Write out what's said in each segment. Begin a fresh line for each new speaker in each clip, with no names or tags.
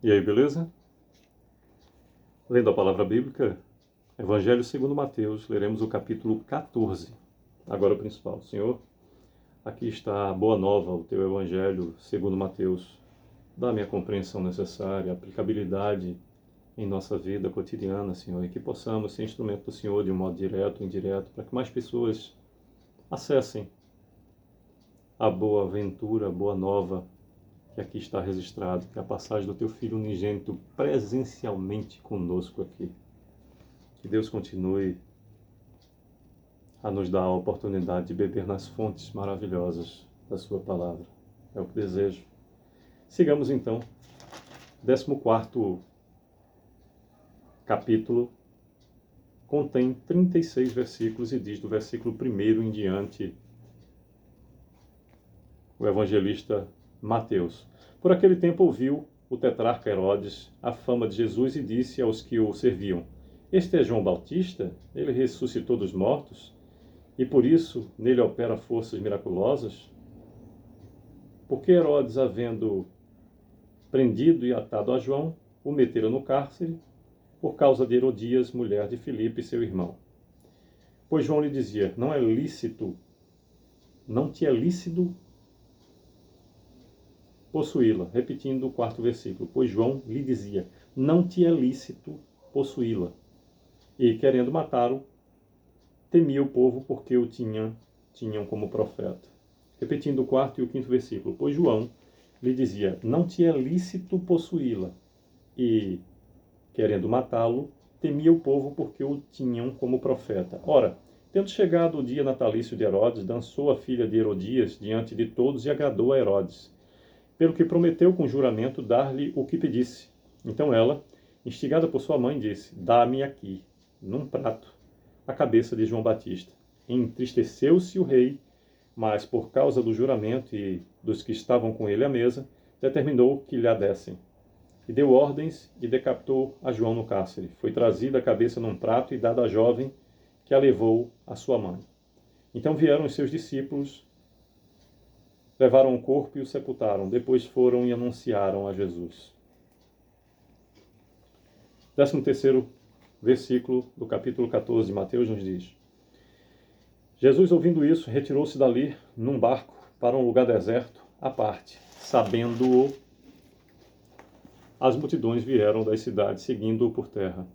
E aí, beleza? Lendo a palavra bíblica, Evangelho segundo Mateus, leremos o capítulo 14. Agora o principal. Senhor, aqui está a boa nova, o teu Evangelho segundo Mateus. Dá-me a compreensão necessária, a aplicabilidade em nossa vida cotidiana, Senhor, e que possamos ser instrumento do Senhor de um modo direto ou indireto, para que mais pessoas acessem a boa aventura, a boa nova, que aqui está registrado, que é a passagem do teu Filho unigênito presencialmente conosco aqui. Que Deus continue a nos dar a oportunidade de beber nas fontes maravilhosas da sua palavra. É o que desejo. Sigamos então. 14º capítulo contém 36 versículos e diz do versículo 1º em diante o evangelista Mateus. Por aquele tempo ouviu o tetrarca Herodes a fama de Jesus e disse aos que o serviam: Este é João Batista? Ele ressuscitou dos mortos? E por isso nele opera forças miraculosas? Porque Herodes, havendo prendido e atado a João, o metera no cárcere, por causa de Herodias, mulher de Filipe, seu irmão. Pois João lhe dizia: não te é lícito possuí-la. Repetindo o 4º versículo. Pois João lhe dizia: não te é lícito possuí-la. E, querendo matá-lo, temia o povo porque o tinham como profeta. Repetindo o 4º e o 5º versículo. Pois João lhe dizia: não te é lícito possuí-la. E, querendo matá-lo, temia o povo porque o tinham como profeta. Ora, tendo chegado o dia natalício de Herodes, dançou a filha de Herodias diante de todos e agradou a Herodes, pelo que prometeu com juramento dar-lhe o que pedisse. Então ela, instigada por sua mãe, disse: dá-me aqui, num prato, a cabeça de João Batista. Entristeceu-se o rei, mas por causa do juramento e dos que estavam com ele à mesa, determinou que lhe a dessem. E deu ordens e decapitou a João no cárcere. Foi trazida a cabeça num prato e dada à jovem, que a levou à sua mãe. Então vieram os seus discípulos, levaram o corpo e o sepultaram. Depois foram e anunciaram a Jesus. 13º versículo do capítulo 14 de Mateus nos diz: Jesus, ouvindo isso, retirou-se dali num barco para um lugar deserto, à parte. Sabendo-o, as multidões vieram das cidades, seguindo-o por terra.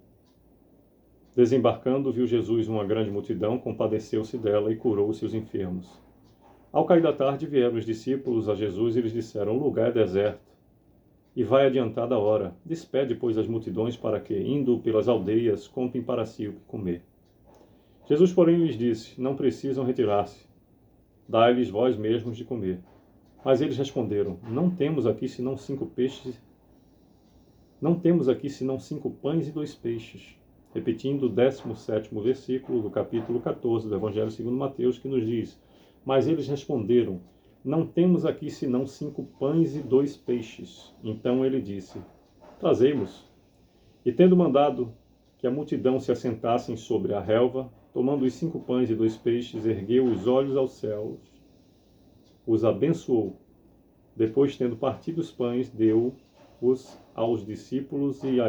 Desembarcando, viu Jesus uma grande multidão, compadeceu-se dela e curou os seus enfermos. Ao cair da tarde, vieram os discípulos a Jesus e lhes disseram: o lugar é deserto, e vai adiantada a hora. Despede, pois, as multidões para que, indo pelas aldeias, comprem para si o que comer. Jesus, porém, lhes disse: não precisam retirar-se. Dai-lhes vós mesmos de comer. Mas eles responderam: não temos aqui senão 5 pães e 2 peixes. Repetindo o 17º versículo do capítulo 14 do Evangelho segundo Mateus, que nos diz: mas eles responderam: não temos aqui senão 5 pães e 2 peixes. Então ele disse: trazei-mos. E tendo mandado que a multidão se assentassem sobre a relva, tomando os 5 pães e 2 peixes, ergueu os olhos aos céus, os abençoou. Depois, tendo partido os pães, deu-os aos discípulos e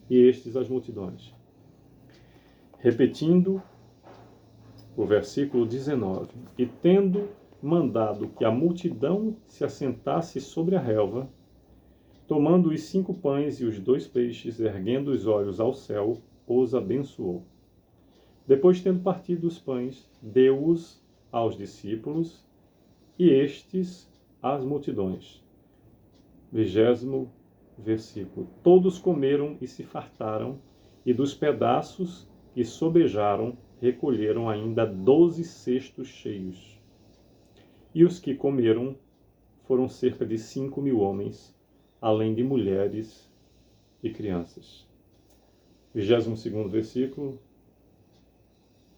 estes às multidões. Repetindo o versículo 19. E tendo mandado que a multidão se assentasse sobre a relva, tomando os 5 pães e os 2 peixes, erguendo os olhos ao céu, os abençoou. Depois, tendo partido os pães, deu-os aos discípulos e estes às multidões. 20º versículo. Todos comeram e se fartaram, e dos pedaços que sobejaram, recolheram ainda 12 cestos cheios. E os que comeram foram cerca de 5.000 homens, além de mulheres e crianças. 22º versículo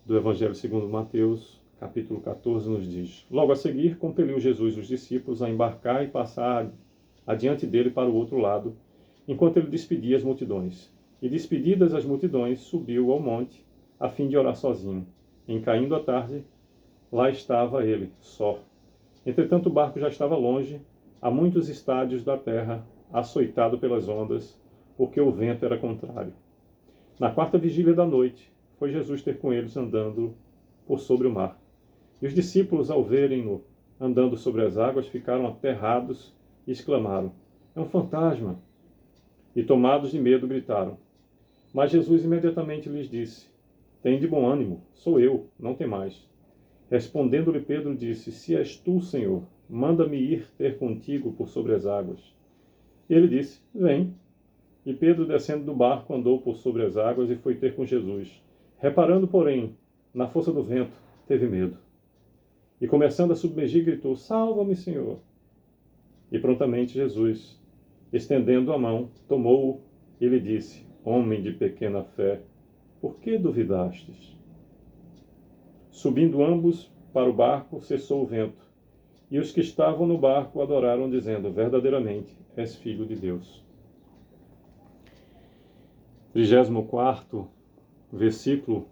do Evangelho segundo Mateus, capítulo 14, nos diz: logo a seguir, compeliu Jesus os discípulos a embarcar e passar adiante dele para o outro lado, enquanto ele despedia as multidões. E despedidas as multidões, subiu ao monte, a fim de orar sozinho. Em caindo a tarde, lá estava ele, só. Entretanto, o barco já estava longe, a muitos estádios da terra, açoitado pelas ondas, porque o vento era contrário. Na quarta vigília da noite, foi Jesus ter com eles andando por sobre o mar. E os discípulos, ao verem-no andando sobre as águas, ficaram aterrados e exclamaram: é um fantasma! E tomados de medo, gritaram. Mas Jesus imediatamente lhes disse: tende bom ânimo, sou eu, não temais. Respondendo-lhe Pedro, disse: se és tu, Senhor, manda-me ir ter contigo por sobre as águas. E ele disse: vem. E Pedro, descendo do barco, andou por sobre as águas e foi ter com Jesus. Reparando, porém, na força do vento, teve medo. E começando a submergir, gritou: salva-me, Senhor! E prontamente Jesus, estendendo a mão, tomou-o e lhe disse: homem de pequena fé, por que duvidastes? Subindo ambos para o barco, cessou o vento. E os que estavam no barco adoraram, dizendo: verdadeiramente és filho de Deus. 34º versículo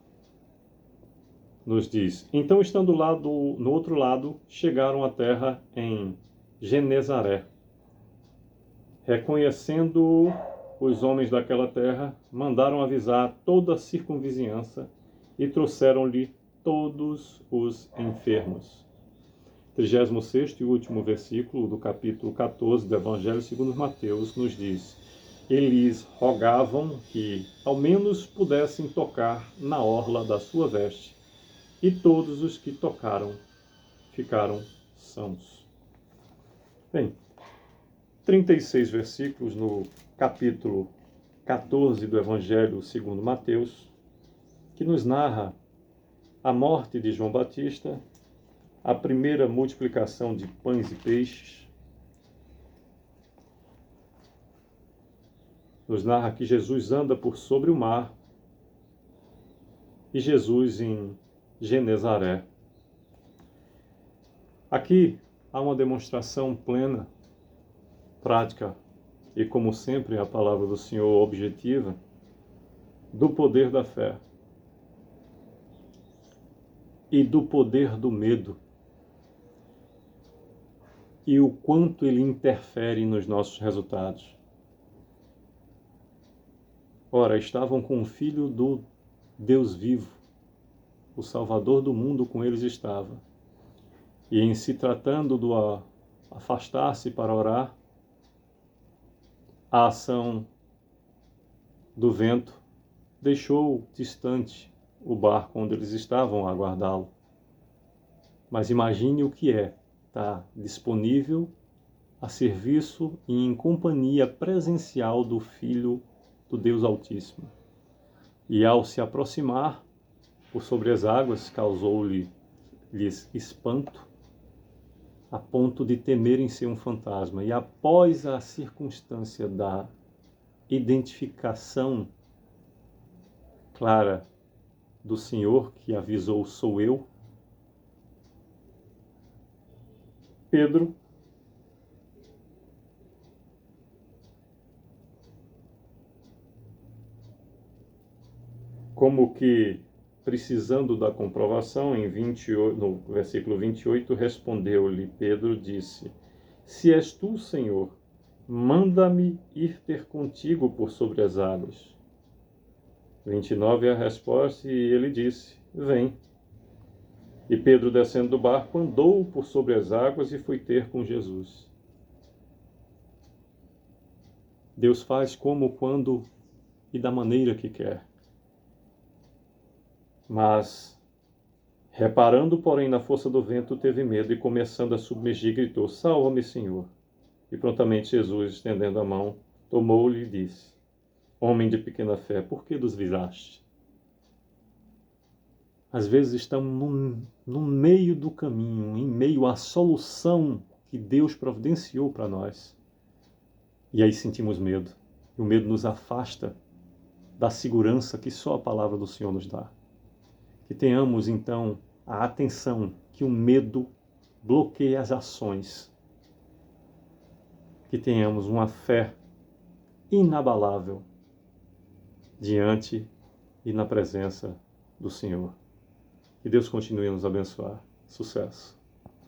nos diz: então, estando lá no outro lado, chegaram à terra em Genezaré. Reconhecendo os homens daquela terra, mandaram avisar toda a circunvizinhança e trouxeram-lhe todos os enfermos. 36º e último versículo do capítulo 14 do Evangelho segundo Mateus nos diz: eles rogavam que ao menos pudessem tocar na orla da sua veste, e todos os que tocaram ficaram sãos. Bem, 36 versículos no capítulo 14 do Evangelho segundo Mateus, que nos narra a morte de João Batista, a primeira multiplicação de pães e peixes. Nos narra que Jesus anda por sobre o mar e Jesus em Genezaré. Aqui há uma demonstração plena, prática e, como sempre, a palavra do Senhor objetiva, do poder da fé e do poder do medo e o quanto ele interfere nos nossos resultados. Ora, estavam com o Filho do Deus vivo, o Salvador do mundo com eles estava. E em se tratando do afastar-se para orar, a ação do vento deixou distante o barco onde eles estavam a aguardá-lo. Mas imagine o que é estar disponível a serviço e em companhia presencial do Filho do Deus Altíssimo. E ao se aproximar por sobre as águas, causou-lhes espanto, a ponto de temerem ser um fantasma. E após a circunstância da identificação clara do Senhor, que avisou: sou eu, Pedro como que precisando da comprovação, em 28, no versículo 28, respondeu-lhe Pedro, disse: se és tu, Senhor, manda-me ir ter contigo por sobre as águas. 29 é a resposta, e ele disse: vem. E Pedro, descendo do barco, andou por sobre as águas e foi ter com Jesus. Deus faz como, quando e da maneira que quer. Mas, reparando, porém, na força do vento, teve medo e, começando a submergir, gritou: salva-me, Senhor. E prontamente Jesus, estendendo a mão, tomou-lhe e disse: homem de pequena fé, por que duvidaste? Às vezes estamos no meio do caminho, em meio à solução que Deus providenciou para nós. E aí sentimos medo. E o medo nos afasta da segurança que só a palavra do Senhor nos dá. Que tenhamos, então, a atenção que o medo bloqueia as ações. Que tenhamos uma fé inabalável diante e na presença do Senhor. Que Deus continue a nos abençoar. Sucesso!